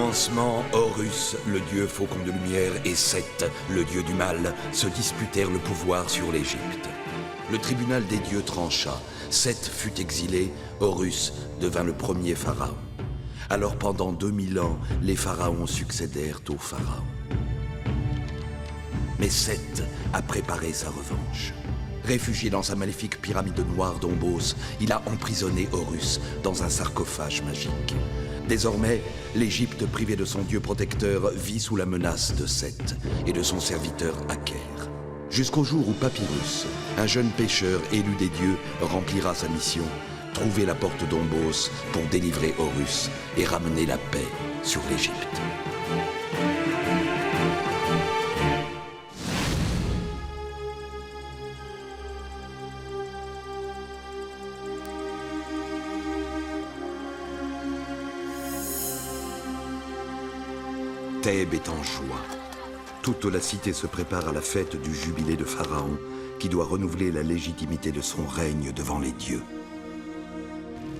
commencement, Horus, le dieu faucon de lumière, et Seth, le dieu du mal, se disputèrent le pouvoir sur l'Égypte. Le tribunal des dieux trancha. Seth fut exilé, Horus devint le premier pharaon. Alors pendant 2000 ans, les pharaons succédèrent aux pharaons. Mais Seth a préparé sa revanche. Réfugié dans sa maléfique pyramide noire d'Ombos, il a emprisonné Horus dans un sarcophage magique. Désormais, l'Égypte privée de son dieu protecteur vit sous la menace de Seth et de son serviteur Aker. Jusqu'au jour où Papyrus, un jeune pêcheur élu des dieux, remplira sa mission, trouver la porte d'Ombos pour délivrer Horus et ramener la paix sur l'Égypte. Thèbes est en joie. Toute la cité se prépare à la fête du jubilé de Pharaon, qui doit renouveler la légitimité de son règne devant les dieux.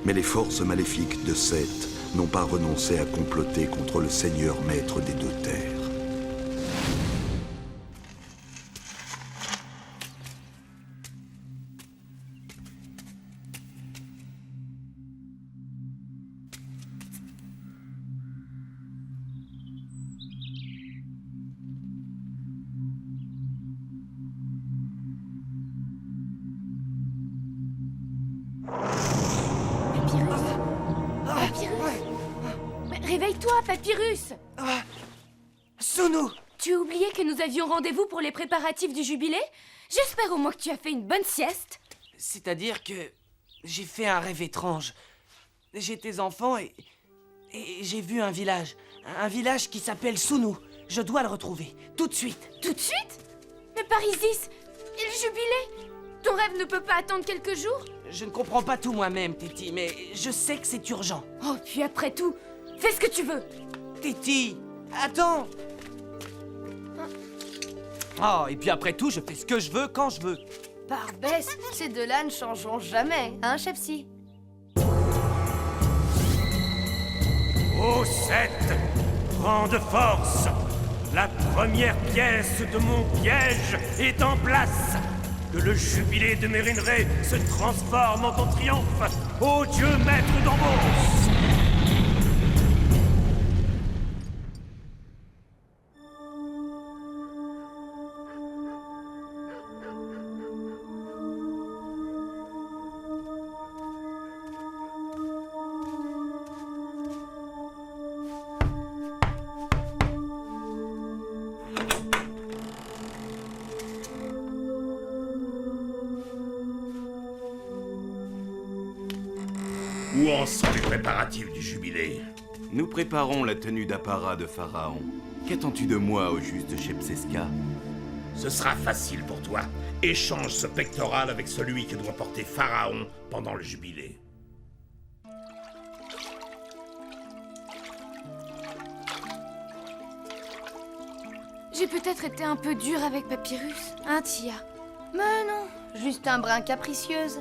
Mais les forces maléfiques de Seth n'ont pas renoncé à comploter contre le Seigneur maître des deux terres. Réveille-toi, Papyrus! Sunu! Tu as oublié que nous avions rendez-vous pour les préparatifs du jubilé? J'espère au moins que tu as fait une bonne sieste. C'est-à-dire que j'ai fait un rêve étrange. J'étais enfant et j'ai vu un village. Un village qui s'appelle Sunu. Je dois le retrouver, tout de suite. Tout de suite? Mais Parisis, et le jubilé? Ton rêve ne peut pas attendre quelques jours? Je ne comprends pas tout moi-même, Téti, mais je sais que c'est urgent. Oh, puis après tout, fais ce que tu veux. Téti, attends! Oh, et puis après tout, je fais ce que je veux quand je veux. Barbès, ces deux-là ne changeront jamais, hein, Chepsi? Ô Seth, prends de force! La première pièce de mon piège est en place! Que le jubilé de Merinré se transforme en ton triomphe, ô dieu maître d'Ombos! Où en sont les préparatifs du jubilé? Nous préparons la tenue d'apparat de Pharaon. Qu'attends-tu de moi, au juste Shepseska? Ce sera facile pour toi. Échange ce pectoral avec celui que doit porter Pharaon pendant le jubilé. J'ai peut-être été un peu dure avec Papyrus, hein, Tia? Mais non, juste un brin capricieuse.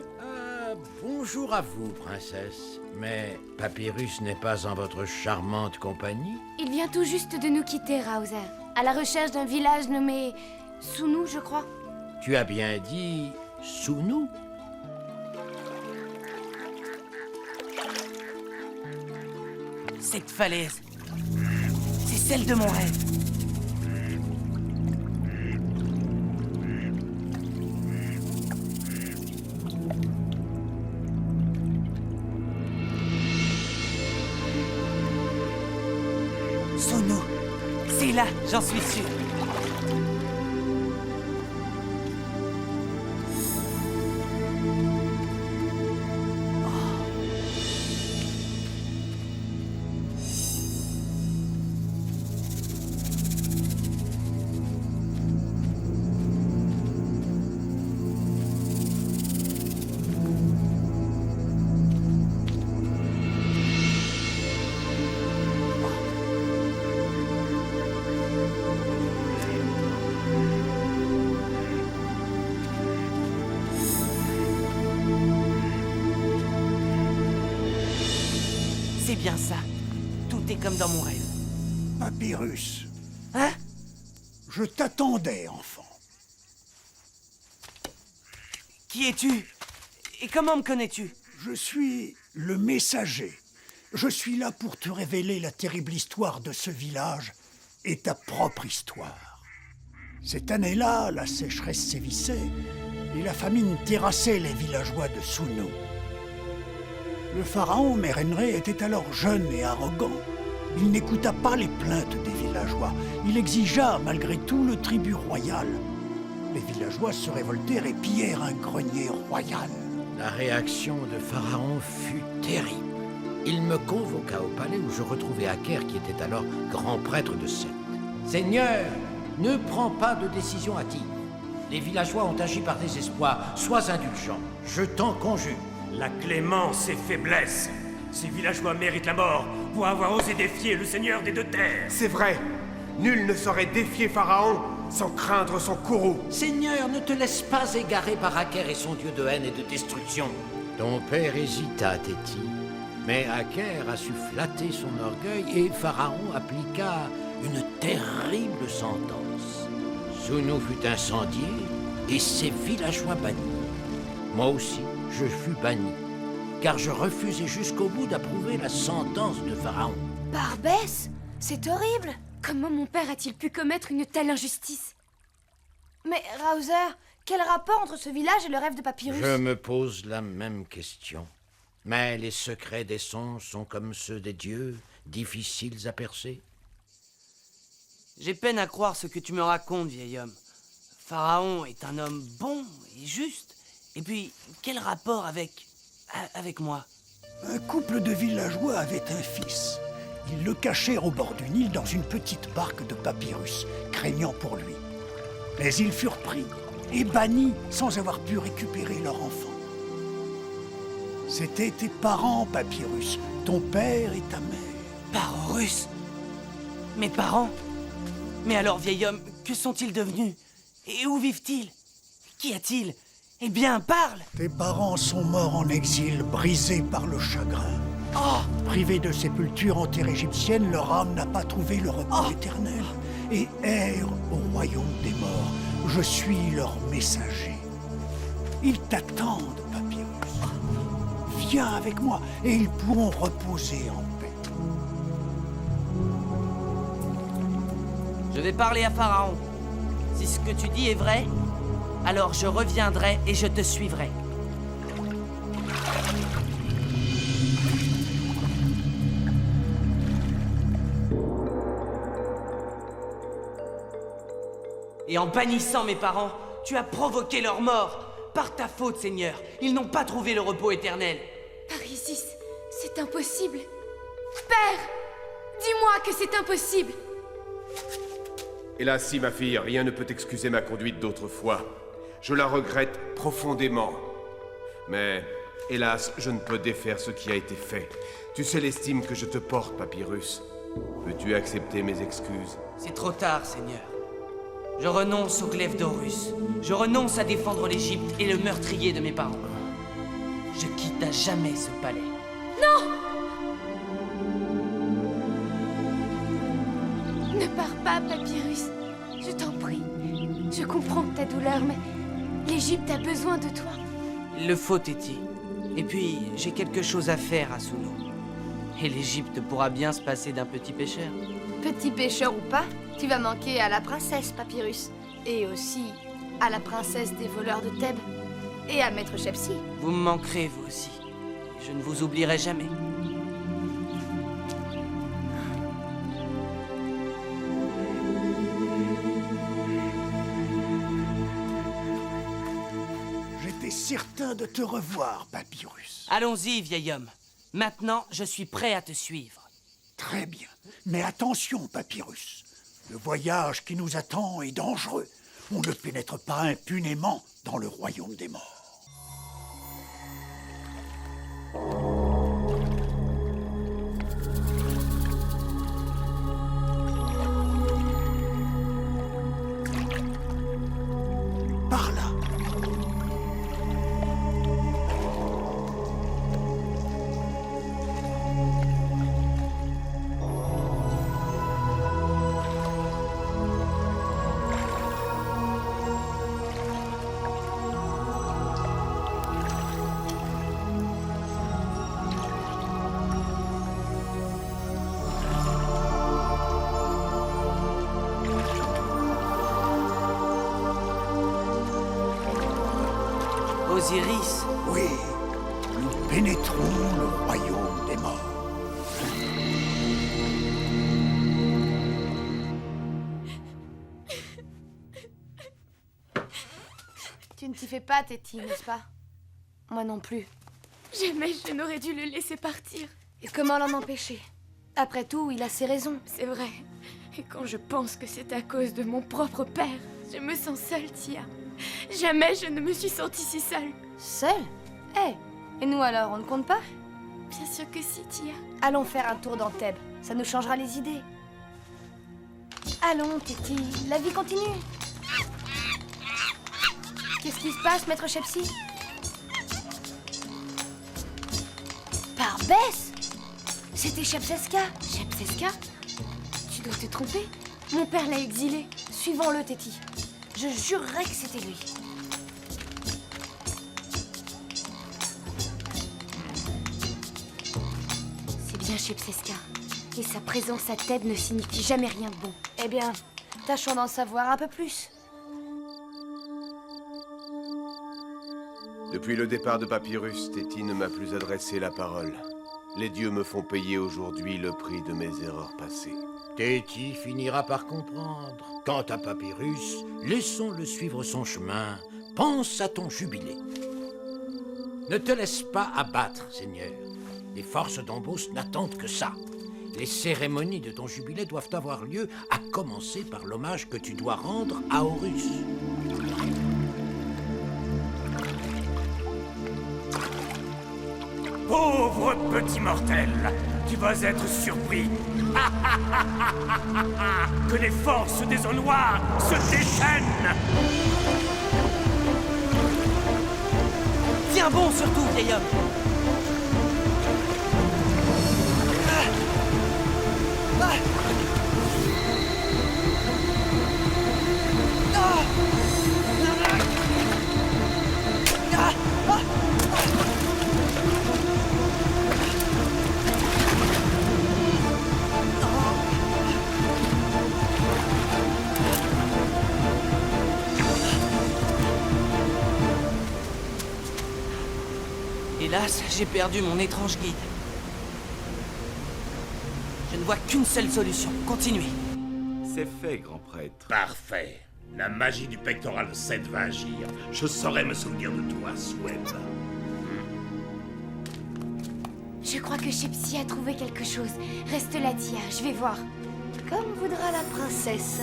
Bonjour à vous, princesse. Mais Papyrus n'est pas en votre charmante compagnie? Il vient tout juste de nous quitter, Raozer, à la recherche d'un village nommé Sunu, je crois. Tu as bien dit Sunu? Cette falaise, c'est celle de mon rêve. Sunu, c'est là, j'en suis sûr. C'est bien ça. Tout est comme dans mon rêve. Papyrus, Hein? je t'attendais, enfant. Qui es-tu? Et comment me connais-tu? Je suis le messager. Je suis là pour te révéler la terrible histoire de ce village et ta propre histoire. Cette année-là, la sécheresse sévissait et la famine terrassait les villageois de Sunu. Le pharaon Merenre était alors jeune et arrogant. Il n'écouta pas les plaintes des villageois. Il exigea malgré tout le tribut royal. Les villageois se révoltèrent et pillèrent un grenier royal. La réaction de Pharaon fut terrible. Il me convoqua au palais où je retrouvai Aker qui était alors grand prêtre de Seth. Seigneur, ne prends pas de décision hâtive. Les villageois ont agi par désespoir. Sois indulgent. Je t'en conjure. La clémence et faiblesse. Ces villageois méritent la mort pour avoir osé défier le seigneur des deux terres. C'est vrai. Nul ne saurait défier Pharaon sans craindre son courroux. Seigneur, ne te laisse pas égarer par Aker et son dieu de haine et de destruction. Ton père hésita, Téti. Mais Aker a su flatter son orgueil et Pharaon appliqua une terrible sentence. Sunu fut incendié et ses villageois bannis. Moi aussi, je fus banni, car je refusai jusqu'au bout d'approuver la sentence de Pharaon. Barbès, c'est horrible. Comment mon père a-t-il pu commettre une telle injustice? Mais Raozer, quel rapport entre ce village et le rêve de Papyrus? Je me pose la même question. Mais les secrets des songes sont comme ceux des dieux, difficiles à percer. J'ai peine à croire ce que tu me racontes, vieil homme. Pharaon est un homme bon et juste. Et puis, quel rapport avec moi? Un couple de villageois avait un fils. Ils le cachèrent au bord du Nil dans une petite barque de Papyrus, craignant pour lui. Mais ils furent pris et bannis sans avoir pu récupérer leur enfant. C'étaient tes parents, Papyrus, ton père et ta mère. Parorus? Mes parents? Mais alors, vieil homme, que sont-ils devenus? Et où vivent-ils? Qu'y a-t-il? Eh bien, parle! Tes parents sont morts en exil, brisés par le chagrin. Oh! Privés de sépulture en terre égyptienne, leur âme n'a pas trouvé le repos éternel et erre au royaume des morts. Je suis leur messager. Ils t'attendent, Papyrus. Viens avec moi et ils pourront reposer en paix. Je vais parler à Pharaon. Si ce que tu dis est vrai, alors je reviendrai et je te suivrai. Et en bannissant mes parents, tu as provoqué leur mort. Par ta faute, Seigneur, ils n'ont pas trouvé le repos éternel. Parisis, c'est impossible. Père, dis-moi que c'est impossible. Hélas, si ma fille, rien ne peut excuser ma conduite d'autrefois. Je la regrette profondément. Mais, hélas, je ne peux défaire ce qui a été fait. Tu sais l'estime que je te porte, Papyrus. Peux-tu accepter mes excuses? C'est trop tard, Seigneur. Je renonce au glaive d'Horus. Je renonce à défendre l'Égypte et le meurtrier de mes parents. Je quitte à jamais ce palais. Ne pars pas, Papyrus. Je t'en prie. Je comprends ta douleur, mais l'Égypte a besoin de toi. Il le faut, Téti. Et puis, j'ai quelque chose à faire à Sunu. Et l'Égypte pourra bien se passer d'un petit pêcheur. Petit pêcheur ou pas, tu vas manquer à la princesse Papyrus. Et aussi à la princesse des voleurs de Thèbes. Et à Maître Shepsi. Vous me manquerez, vous aussi. Je ne vous oublierai jamais. J'étais certain de te revoir, Papyrus. Allons-y, vieil homme. Maintenant, je suis prêt à te suivre. Très bien. Mais attention, Papyrus. Le voyage qui nous attend est dangereux. On ne pénètre pas impunément dans le royaume des morts. Par là. Osiris. Oui, nous pénétrons le royaume des morts. Tu ne t'y fais pas, Téti, n'est-ce pas? Moi non plus. Jamais je n'aurais dû le laisser partir. Et comment l'en empêcher? Après tout, il a ses raisons. C'est vrai. Et quand je pense que c'est à cause de mon propre père, je me sens seule, Tia. Jamais je ne me suis sentie si seule. Seul? Et nous alors, on ne compte pas? Bien sûr que si, Tia. Allons faire un tour dans Thèbes, ça nous changera les idées. Allons, Téti, la vie continue. Qu'est-ce qui se passe, maître Shepsi? Barbès? C'était Shepseska. Shepseska? Tu dois te tromper. Mon père l'a exilé. Suivons-le, Téti. Je jurerais que c'était lui. C'est bien Shepseska. Et sa présence à Thèbes ne signifie jamais rien de bon. Eh bien, tâchons d'en savoir un peu plus. Depuis le départ de Papyrus, Téti ne m'a plus adressé la parole. Les dieux me font payer aujourd'hui le prix de mes erreurs passées. Téti finira par comprendre. Quant à Papyrus, laissons-le suivre son chemin. Pense à ton jubilé. Ne te laisse pas abattre, Seigneur. Les forces d'Ombos n'attendent que ça. Les cérémonies de ton jubilé doivent avoir lieu, à commencer par l'hommage que tu dois rendre à Horus. Pauvre petit mortel, tu vas être surpris que les forces des eaux noires se déchaînent. Tiens bon surtout, vieil homme. Hélas, j'ai perdu mon étrange guide. Je ne vois qu'une seule solution. Continuez. C'est fait, grand prêtre. Parfait. La magie du pectoral 7 va agir. Je saurai me souvenir de toi, Sweb. Je crois que Shepsi a trouvé quelque chose. Reste là, Tia, je vais voir. Comme voudra la princesse.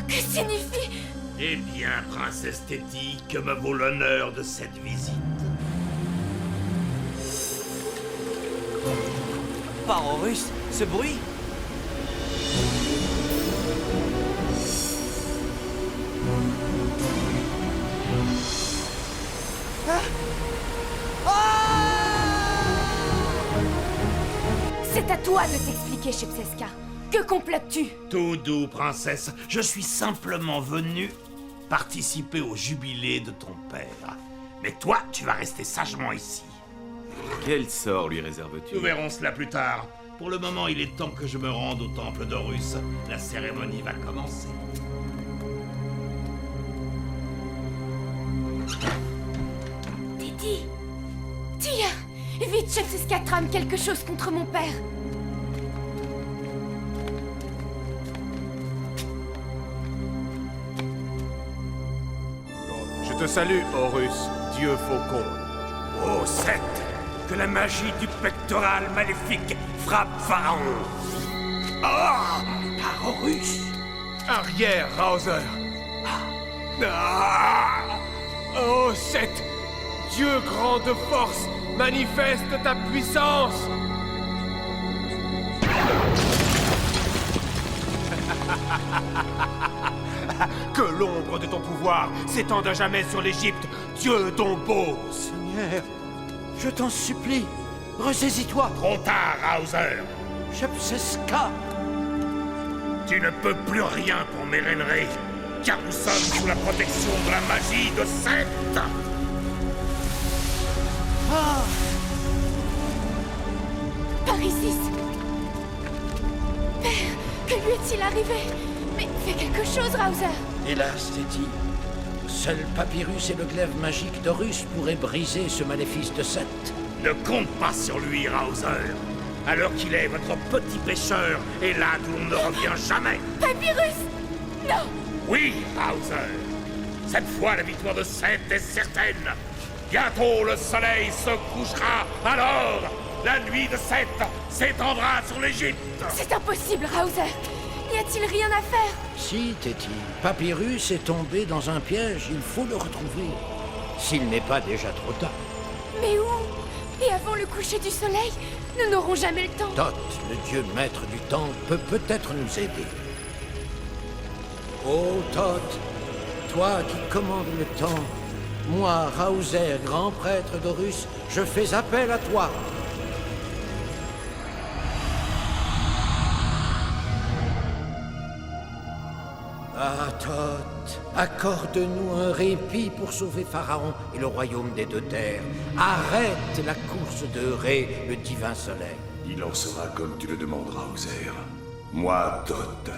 Que signifie? Eh bien, princesse Téti, que me vaut l'honneur de cette visite? Par Horus, ce bruit. C'est à toi de t'expliquer, Shepseska. Que complotes-tu? Tout doux, princesse. Je suis simplement venu participer au jubilé de ton père. Mais toi, tu vas rester sagement ici. Quel sort lui réserves-tu? Nous verrons cela plus tard. Pour le moment, il est temps que je me rende au temple d'Horus. La cérémonie va commencer. Téti! Tia! Vite, Shepseska trame quelque chose contre mon père. Je te salue, Horus, dieu faucon. Ô Seth, que la magie du pectoral maléfique frappe Pharaon. Par Horus! Arrière, Rauser. Oh, Seth, dieu grand de force, manifeste ta puissance. Que l'ombre de ton pouvoir s'étende à jamais sur l'Égypte, dieu d'Ombos. Seigneur, je t'en supplie, ressaisis-toi. Trop tard, Hauser. Shepseska. Tu ne peux plus rien pour Mérenré, car nous sommes sous la protection de la magie de Seth. Par Isis! Père! Que lui est-il arrivé? Mais fais quelque chose, Raouzer! Hélas, Téti, seul Papyrus et le glaive magique d'Horus pourraient briser ce maléfice de Seth. Ne compte pas sur lui, Raouzer. Alors qu'il est votre petit pêcheur, et là d'où on ne revient jamais. Papyrus! Non! Oui, Raouzer. Cette fois, la victoire de Seth est certaine. Bientôt, le soleil se couchera. Alors, la nuit de Seth s'étendra sur l'Égypte. C'est impossible, Raouzer! N'y a-t-il rien à faire? Si, Téti, Papyrus est tombé dans un piège, il faut le retrouver. S'il n'est pas déjà trop tard. Mais où? Et avant le coucher du soleil? Nous n'aurons jamais le temps. Thoth, le dieu maître du temps, peut peut-être nous aider. Oh, Thoth, toi qui commandes le temps, moi, Raouzer, grand prêtre d'Horus, je fais appel à toi. Ah, Thoth, accorde-nous un répit pour sauver Pharaon et le royaume des deux terres. Arrête la course de Ré, le divin soleil. Il en sera comme tu le demanderas, Raouzer. Moi, Thoth,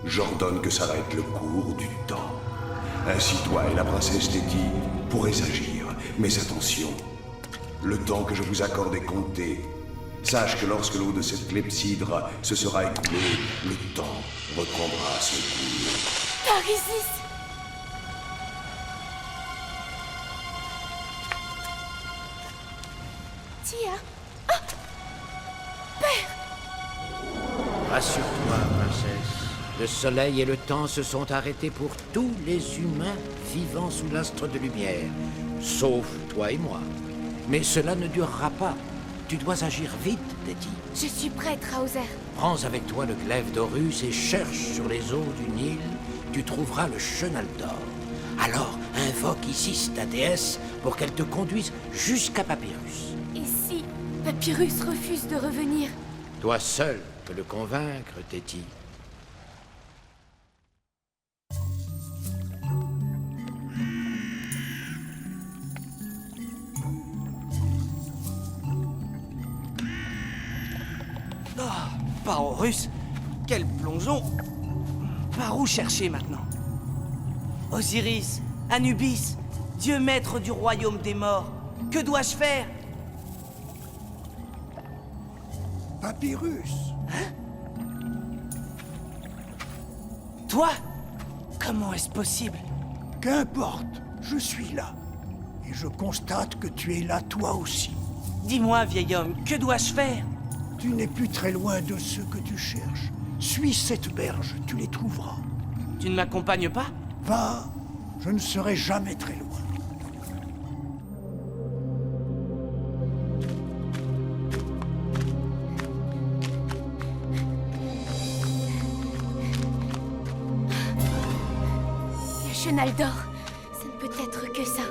j'ordonne que s'arrête le cours du temps. Ainsi, toi et la princesse Téti pourrez agir. Mais attention, le temps que je vous accorde est compté. Sache que lorsque l'eau de cette clepsydre se sera écoulée, le temps reprendra son cours. Parisis! Tia! Ah! Père! Rassure-toi, princesse. Le soleil et le temps se sont arrêtés pour tous les humains vivant sous l'astre de lumière, sauf toi et moi. Mais cela ne durera pas. Tu dois agir vite, Téti. Je suis prête, Raouzer. Prends avec toi le glaive d'Horus et cherche sur les eaux du Nil. Tu trouveras le chenal d'or. Alors, invoque Isis, ta déesse, pour qu'elle te conduise jusqu'à Papyrus. Et si Papyrus refuse de revenir? Toi seul peux le convaincre, Téti. Par Horus? Quel plongeon! Par où chercher maintenant? Osiris, Anubis, dieu maître du royaume des morts, que dois-je faire? Papyrus! Toi? Comment est-ce possible? Qu'importe, je suis là. Et je constate que tu es là toi aussi. Dis-moi, vieil homme, que dois-je faire? Tu n'es plus très loin de ceux que tu cherches. Suis cette berge, tu les trouveras. Tu ne m'accompagnes pas? Va, je ne serai jamais très loin. Le chenal d'or, ça ne peut être que ça.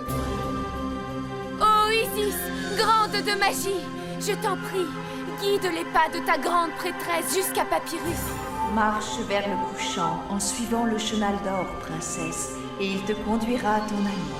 Oh Isis, grande de magie, je t'en prie, guide les pas de ta grande prêtresse jusqu'à Papyrus. Marche vers le couchant en suivant le chenal d'or, princesse, et il te conduira à ton ami.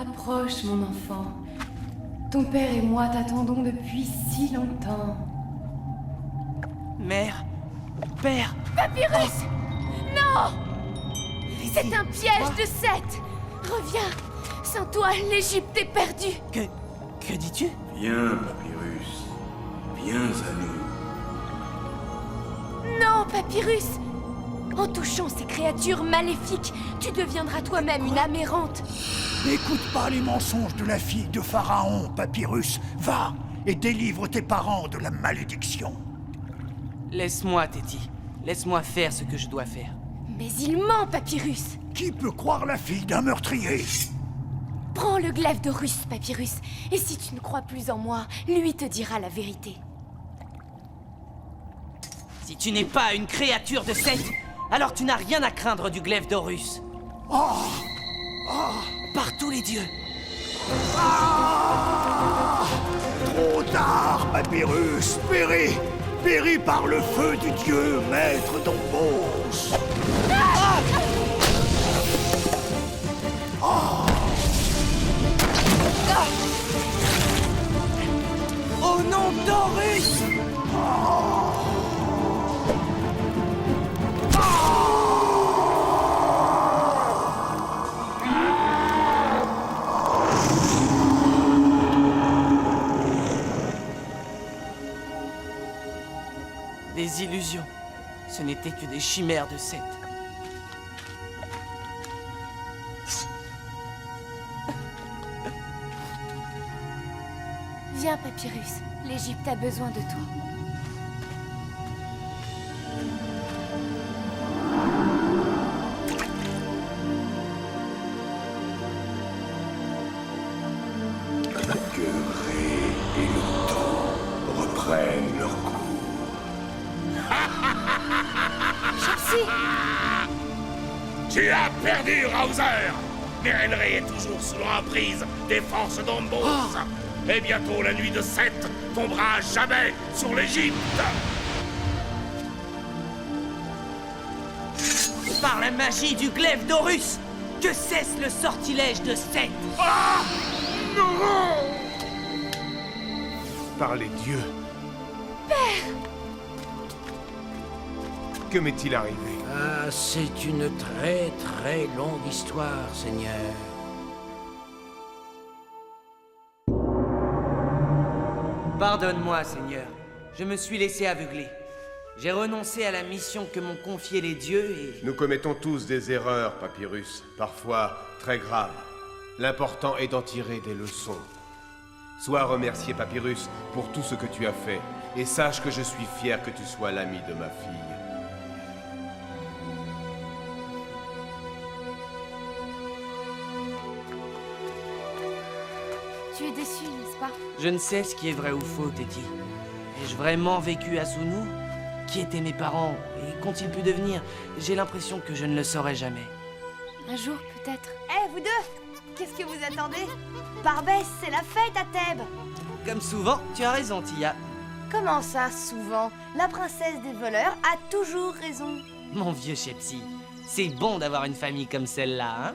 Approche, mon enfant. Ton père et moi t'attendons depuis si longtemps. Mère? Père? Papyrus! Non! C'est un piège de Seth! Reviens! Sans toi, l'Égypte est perdue! Que dis-tu? Viens, Papyrus. Viens à nous. Non, Papyrus! En touchant ces créatures maléfiques, tu deviendras toi-même une âme errante. N'écoute pas les mensonges de la fille de Pharaon, Papyrus. Va et délivre tes parents de la malédiction. Laisse-moi, Téti. Laisse-moi faire ce que je dois faire. Mais il ment, Papyrus! Qui peut croire la fille d'un meurtrier? Prends le glaive d'Horus, Papyrus, et si tu ne crois plus en moi, lui te dira la vérité. Si tu n'es pas une créature de Seth, alors tu n'as rien à craindre du glaive d'Horus. Par tous les dieux. Trop tard, Papyrus. Péris. Péris par le feu du dieu, maître d'Ombos. Au nom d'Horus! Des illusions. Ce n'étaient que des chimères de Seth. Viens, Papyrus. L'Égypte a besoin de toi. Que Ré et le temps reprennent leur cours. Tu as perdu, Rouser! Mérenré est toujours sous l'emprise des forces d'Ombos. Et bientôt la nuit de Seth tombera à jamais sur l'Égypte. Par la magie du glaive d'Horus, que cesse le sortilège de Seth. Ah! Non! Par les dieux. Père! Que m'est-il arrivé? Ah, c'est une très très longue histoire, Seigneur. Pardonne-moi, Seigneur. Je me suis laissé aveugler. J'ai renoncé à la mission que m'ont confiée les dieux et... Nous commettons tous des erreurs, Papyrus, parfois très graves. L'important est d'en tirer des leçons. Sois remercié, Papyrus, pour tout ce que tu as fait, et sache que je suis fier que tu sois l'ami de ma fille. Tu es déçu, n'est-ce pas? Je ne sais ce qui est vrai ou faux, Teddy. Ai-je vraiment vécu à Sunu? Qui étaient mes parents? Et qu'ont-ils pu devenir? J'ai l'impression que je ne le saurai jamais. Un jour, peut-être. Eh, vous deux, qu'est-ce que vous attendez? Barbès, c'est la fête à Thèbes. Comme souvent, tu as raison, Tia. Comment ça, souvent? La princesse des voleurs a toujours raison. Mon vieux Shepsy, c'est bon d'avoir une famille comme celle-là, hein?